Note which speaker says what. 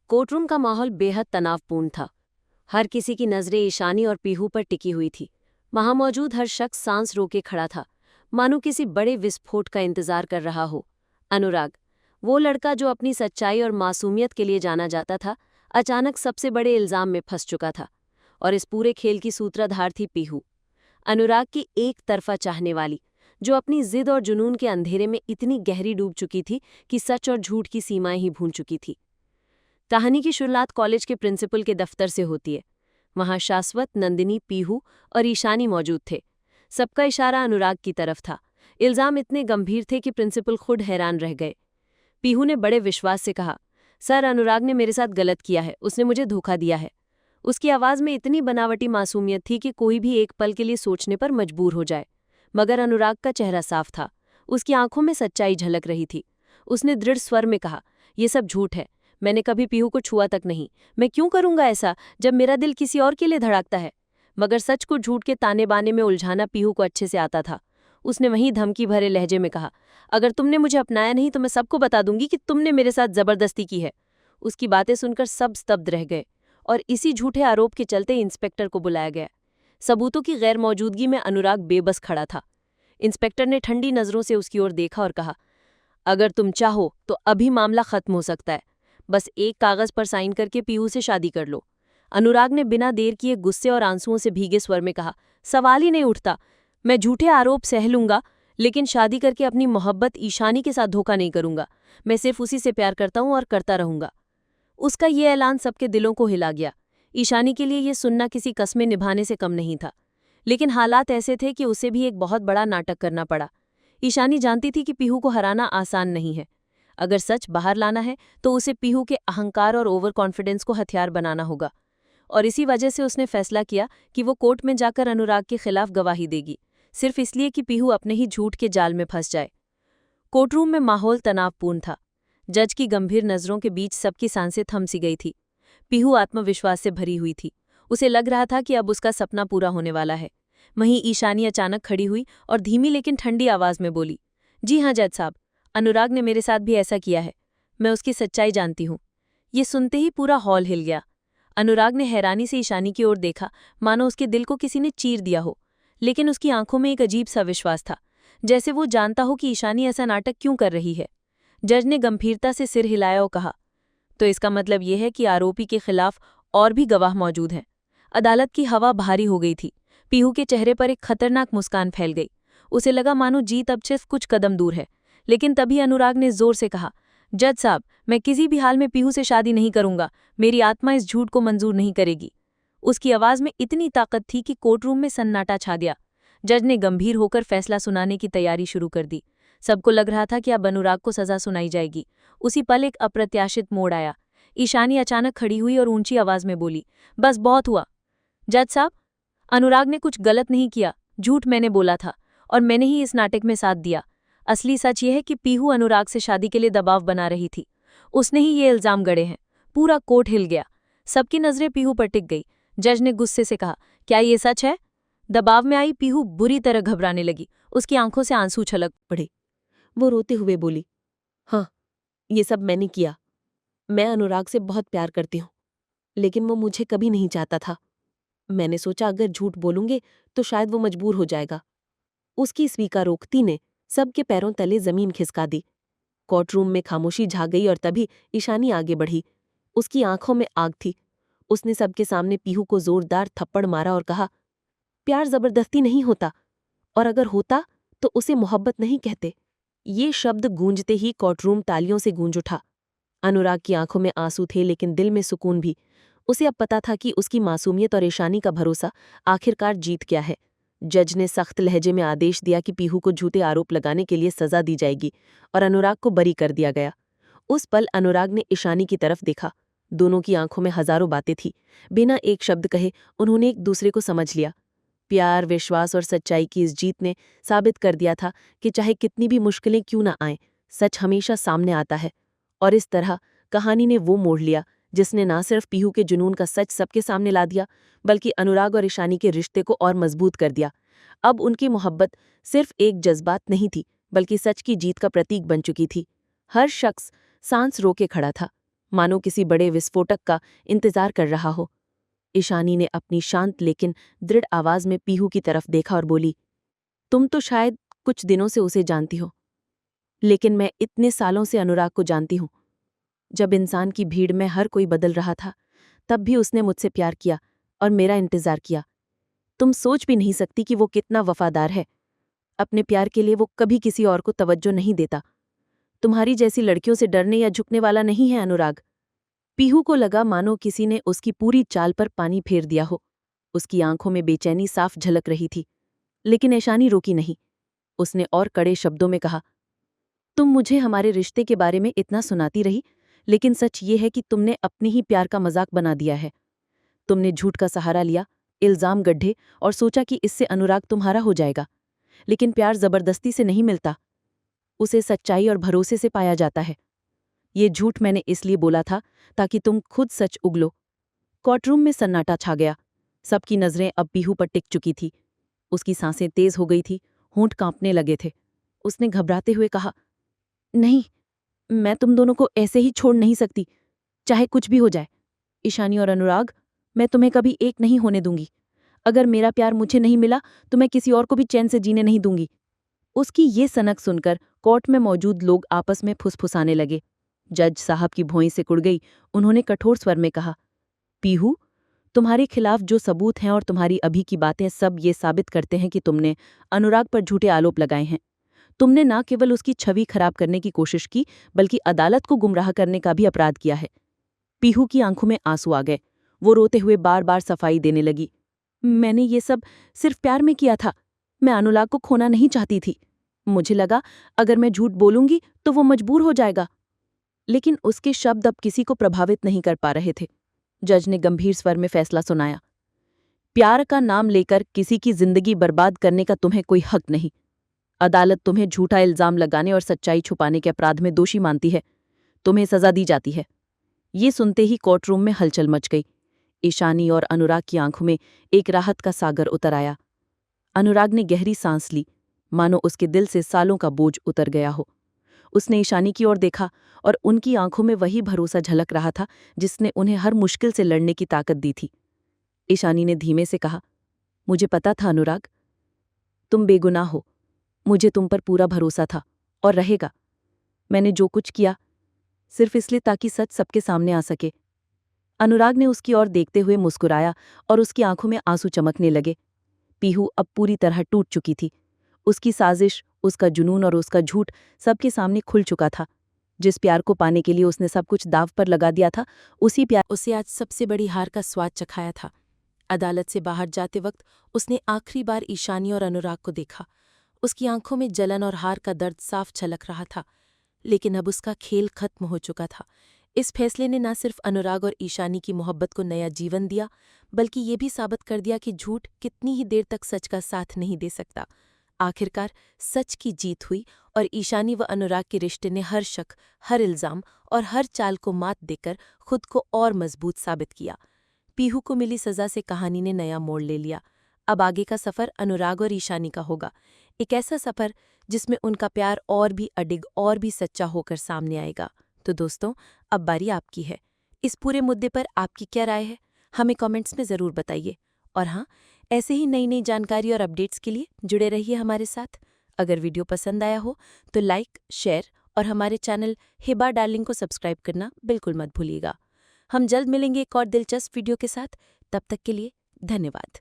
Speaker 1: Courtroom का माहौल बेहद तनावपूर्ण था। हर किसी की नजरें ईशानी और पीहू पर टिकी हुई थी। वहां मौजूद हर शख्स सांस रोके खड़ा था, मानो किसी बड़े विस्फोट का इंतजार कर रहा हो। अनुराग, वो लड़का जो अपनी सच्चाई और मासूमियत के लिए जाना जाता था, अचानक सबसे बड़े इल्जाम में फंस चुका था। और इस पूरे खेल की सूत्रधार थी पीहू, अनुराग की एक तरफा चाहने वाली, जो अपनी जिद और जुनून के अंधेरे में इतनी गहरी डूब चुकी थी कि सच और झूठ की सीमाएं ही भूल चुकी थी। कहानी की शुरुआत कॉलेज के प्रिंसिपल के दफ्तर से होती है। वहां शाश्वत, नंदिनी, पीहू और ईशानी मौजूद थे। सबका इशारा अनुराग की तरफ था। इल्जाम इतने गंभीर थे कि प्रिंसिपल खुद हैरान रह गए। पीहू ने बड़े विश्वास से कहा, सर, अनुराग ने मेरे साथ गलत किया है, उसने मुझे धोखा दिया है। उसकी आवाज में इतनी बनावटी मासूमियत थी कि कोई भी एक पल के लिए सोचने पर मजबूर हो जाए। मगर अनुराग का चेहरा साफ था, उसकी आंखों में सच्चाई झलक रही थी। उसने दृढ़ स्वर में कहा, यह सब झूठ है, मैंने कभी पीहू को छुआ तक नहीं। मैं क्यों करूंगा ऐसा जब मेरा दिल किसी और के लिए धड़कता है। मगर सच को झूठ के ताने बाने में उलझाना पीहू को अच्छे से आता था। उसने वहीं धमकी भरे लहजे में कहा, अगर तुमने मुझे अपनाया नहीं तो मैं सबको बता दूंगी कि तुमने मेरे साथ जबरदस्ती की है। उसकी बातें सुनकर सब स्तब्ध रह गए और इसी झूठे आरोप के चलते इंस्पेक्टर को बुलाया गया। सबूतों की गैर मौजूदगी में अनुराग बेबस खड़ा था। इंस्पेक्टर ने ठंडी नजरों से उसकी ओर देखा और कहा, अगर तुम चाहो तो अभी मामला खत्म हो सकता है। बस एक कागज पर साइन करके पीहू से शादी कर लो। अनुराग ने बिना देर किए गुस्से और आंसुओं से भीगे स्वर में कहा, सवाल ही नहीं उठता। मैं झूठे आरोप सह लूंगा, लेकिन शादी करके अपनी मोहब्बत ईशानी के साथ धोखा नहीं करूंगा। मैं सिर्फ उसी से प्यार करता हूं और करता रहूंगा। उसका ये ऐलान सबके दिलों को हिला गया। ईशानी के लिए ये सुनना किसी कस्में निभाने से कम नहीं था। लेकिन हालात ऐसे थे कि उसे भी एक बहुत बड़ा नाटक करना पड़ा। ईशानी जानती थी कि पीहू को हराना आसान नहीं है। अगर सच बाहर लाना है तो उसे पीहू के अहंकार और ओवर कॉन्फिडेंस को हथियार बनाना होगा। और इसी वजह से उसने फैसला किया कि वो कोर्ट में जाकर अनुराग के खिलाफ गवाही देगी, सिर्फ इसलिए कि पीहू अपने ही झूठ के जाल में फंस जाए। कोर्टरूम में माहौल तनावपूर्ण था। जज की गंभीर नजरों के बीच सबकी सांसें थम सी गई थी। पीहू आत्मविश्वास से भरी हुई थी। उसे लग रहा था कि अब उसका सपना पूरा होने वाला है। वहीं ईशानी अचानक खड़ी हुई और धीमी लेकिन ठंडी आवाज में बोली, जी हाँ जज साहब, अनुराग ने मेरे साथ भी ऐसा किया है। मैं उसकी सच्चाई जानती हूँ। ये सुनते ही पूरा हॉल हिल गया। अनुराग ने हैरानी से ईशानी की ओर देखा, मानो उसके दिल को किसी ने चीर दिया हो। लेकिन उसकी आंखों में एक अजीब सा विश्वास था, जैसे वो जानता हो कि ईशानी ऐसा नाटक क्यों कर रही है। जज ने गंभीरता से सिर हिलाया और कहा, तो इसका मतलब यह है कि आरोपी के खिलाफ और भी गवाह मौजूद हैं। अदालत की हवा भारी हो गई थी। पीहू के चेहरे पर एक खतरनाक मुस्कान फैल गई। उसे लगा मानो जीत अब सिर्फ कुछ कदम दूर है। लेकिन तभी अनुराग ने जोर से कहा, जज साहब, मैं किसी भी हाल में पीहू से शादी नहीं करूंगा। मेरी आत्मा इस झूठ को मंजूर नहीं करेगी। उसकी आवाज में इतनी ताकत थी कि कोर्टरूम में सन्नाटा छा गया। जज ने गंभीर होकर फैसला सुनाने की तैयारी शुरू कर दी। सबको लग रहा था कि अब अनुराग को सजा सुनाई जाएगी। उसी पल एक अप्रत्याशित मोड़ आया। ईशानी अचानक खड़ी हुई और ऊंची आवाज में बोली, बस बहुत हुआ। जज साहब, अनुराग ने कुछ गलत नहीं किया। झूठ मैंने बोला था और मैंने ही इस नाटक में साथ दिया। असली सच यह है कि पीहू अनुराग से शादी के लिए दबाव बना रही थी। उसने ही ये इल्जाम गढ़े हैं। पूरा कोर्ट हिल गया। सबकी नजरें पीहू पर टिक गई। जज ने गुस्से से कहा, क्या ये सच है? दबाव में आई पीहू बुरी तरह घबराने लगी। उसकी आंखों से आंसू छलक पड़े। वो रोते हुए बोली, हाँ, ये सब मैंने किया। मैं अनुराग से बहुत प्यार करती हूँ, लेकिन वो मुझे कभी नहीं चाहता था। मैंने सोचा अगर झूठ बोलूंगे तो शायद वो मजबूर हो जाएगा। उसकी स्वीकारोक्ति ने सबके पैरों तले जमीन खिसका दी। कोर्टरूम में खामोशी छा गई और तभी ईशानी आगे बढ़ी। उसकी आंखों में आग थी। उसने सबके सामने पीहू को जोरदार थप्पड़ मारा और कहा, प्यार जबरदस्ती नहीं होता, और अगर होता तो उसे मोहब्बत नहीं कहते। ये शब्द गूंजते ही कोर्टरूम तालियों से गूंज उठा। अनुराग की आंखों में आंसू थे, लेकिन दिल में सुकून भी। उसे अब पता था कि उसकी मासूमियत और ईशानी का भरोसा आखिरकार जीत गया है। जज ने सख्त लहजे में आदेश दिया कि पीहू को झूठे आरोप लगाने के लिए सजा दी जाएगी और अनुराग को बरी कर दिया गया। उस पल अनुराग ने ईशानी की तरफ देखा। दोनों की आंखों में हजारों बातें थी। बिना एक शब्द कहे उन्होंने एक दूसरे को समझ लिया। प्यार, विश्वास और सच्चाई की इस जीत ने साबित कर दिया था कि चाहे कितनी भी मुश्किलें क्यों ना आएं, सच हमेशा सामने आता है। और इस तरह कहानी ने वो मोड़ लिया जिसने ना सिर्फ पीहू के जुनून का सच सबके सामने ला दिया, बल्कि अनुराग और ईशानी के रिश्ते को और मजबूत कर दिया। अब उनकी मोहब्बत सिर्फ एक जज्बात नहीं थी, बल्कि सच की जीत का प्रतीक बन चुकी थी। हर शख्स सांस रोके खड़ा था। मानो किसी बड़े विस्फोटक का इंतजार कर रहा हो। ईशानी ने अपनी शांत लेकिन दृढ़ आवाज में पीहू की तरफ देखा और बोली, तुम तो शायद कुछ दिनों से उसे जानती हो, लेकिन मैं इतने सालों से अनुराग को जानती हूं। जब इंसान की भीड़ में हर कोई बदल रहा था, तब भी उसने मुझसे प्यार किया और मेरा इंतजार किया। तुम सोच भी नहीं सकती कि वो कितना वफादार है। अपने प्यार के लिए वो कभी किसी और को तवज्जो नहीं देता। तुम्हारी जैसी लड़कियों से डरने या झुकने वाला नहीं है अनुराग। पीहू को लगा मानो किसी ने उसकी पूरी चाल पर पानी फेर दिया हो। उसकी आंखों में बेचैनी साफ झलक रही थी, लेकिन ईशानी रोकी नहीं। उसने और कड़े शब्दों में कहा, तुम मुझे हमारे रिश्ते के बारे में इतना सुनाती रही, लेकिन सच ये है कि तुमने अपने ही प्यार का मजाक बना दिया है। तुमने झूठ का सहारा लिया, इल्जाम गड्ढे और सोचा कि इससे अनुराग तुम्हारा हो जाएगा। लेकिन प्यार जबरदस्ती से नहीं मिलता, उसे सच्चाई और भरोसे से पाया जाता है। ये झूठ मैंने इसलिए बोला था ताकि तुम खुद सच उगलो। कोर्टरूम में सन्नाटा छा गया। सबकी नजरें अब पीहू पर टिक चुकी थी। उसकी सांसें तेज हो गई थी, होंठ कांपने लगे थे। उसने घबराते हुए कहा, नहीं, मैं तुम दोनों को ऐसे ही छोड़ नहीं सकती, चाहे कुछ भी हो जाए। ईशानी और अनुराग, मैं तुम्हें कभी एक नहीं होने दूंगी। अगर मेरा प्यार मुझे नहीं मिला तो मैं किसी और को भी चैन से जीने नहीं दूंगी। उसकी ये सनक सुनकर कोर्ट में मौजूद लोग आपस में फुसफुसाने लगे। जज साहब की भौंई सिकुड़ गई। उन्होंने कठोर स्वर में कहा, पीहू, तुम्हारे खिलाफ जो सबूत हैं और तुम्हारी अभी की बातें सब ये साबित करते हैं कि तुमने अनुराग पर झूठे आरोप लगाए हैं। तुमने न केवल उसकी छवि खराब करने की कोशिश की, बल्कि अदालत को गुमराह करने का भी अपराध किया है। पीहू की आंखों में आंसू आ गए। वो रोते हुए बार बार सफाई देने लगी, मैंने ये सब सिर्फ प्यार में किया था। मैं अनुराग को खोना नहीं चाहती थी। मुझे लगा अगर मैं झूठ बोलूंगी तो वो मजबूर हो जाएगा। लेकिन उसके शब्द अब किसी को प्रभावित नहीं कर पा रहे थे। जज ने गंभीर स्वर में फैसला सुनाया, प्यार का नाम लेकर किसी की जिंदगी बर्बाद करने का तुम्हें कोई हक नहीं। अदालत तुम्हें झूठा इल्जाम लगाने और सच्चाई छुपाने के अपराध में दोषी मानती है। तुम्हें सजा दी जाती है। ये सुनते ही कोर्टरूम में हलचल मच गई। ईशानी और अनुराग की आंखों में एक राहत का सागर उतर आया। अनुराग ने गहरी सांस ली, मानो उसके दिल से सालों का बोझ उतर गया हो। उसने ईशानी की ओर देखा और उनकी आंखों में वही भरोसा झलक रहा था जिसने उन्हें हर मुश्किल से लड़ने की ताकत दी थी। ईशानी ने धीमे से कहा, मुझे पता था अनुराग, तुम बेगुनाह हो। मुझे तुम पर पूरा भरोसा था और रहेगा। मैंने जो कुछ किया सिर्फ इसलिए ताकि सच सबके सामने आ सके। अनुराग ने उसकी ओर देखते हुए मुस्कुराया और उसकी आंखों में आंसू चमकने लगे। पीहू अब पूरी तरह टूट चुकी थी। उसकी साजिश, उसका जुनून और उसका झूठ सबके सामने खुल चुका था। जिस प्यार को पाने के लिए उसने सब कुछ दांव पर लगा दिया था, उसी प्यार उसे आज सबसे बड़ी हार का स्वाद चखाया था। अदालत से बाहर जाते वक्त उसने आखिरी बार ईशानी और अनुराग को देखा। उसकी आंखों में जलन और हार का दर्द साफ झलक रहा था, लेकिन अब उसका खेल खत्म हो चुका था। इस फैसले ने न सिर्फ अनुराग और ईशानी की मोहब्बत को नया जीवन दिया, बल्कि ये भी साबित कर दिया कि झूठ कितनी ही देर तक सच का साथ नहीं दे सकता। आखिरकार सच की जीत हुई और ईशानी व अनुराग के रिश्ते ने हर शक, हर इल्जाम और हर चाल को मात देकर खुद को और मजबूत साबित किया। पीहू को मिली सजा से कहानी ने नया मोड़ ले लिया। अब आगे का सफर अनुराग और ईशानी का होगा, एक ऐसा सफर जिसमें उनका प्यार और भी अडिग और भी सच्चा होकर सामने आएगा। तो दोस्तों, अब बारी आपकी है। इस पूरे मुद्दे पर आपकी क्या राय है, हमें कमेंट्स में ज़रूर बताइए। और हाँ, ऐसे ही नई नई जानकारी और अपडेट्स के लिए जुड़े रहिए हमारे साथ। अगर वीडियो पसंद आया हो तो लाइक, शेयर और हमारे चैनल हिबा डार्लिंग को सब्सक्राइब करना बिल्कुल मत भूलिएगा। हम जल्द मिलेंगे एक और दिलचस्प वीडियो के साथ। तब तक के लिए धन्यवाद।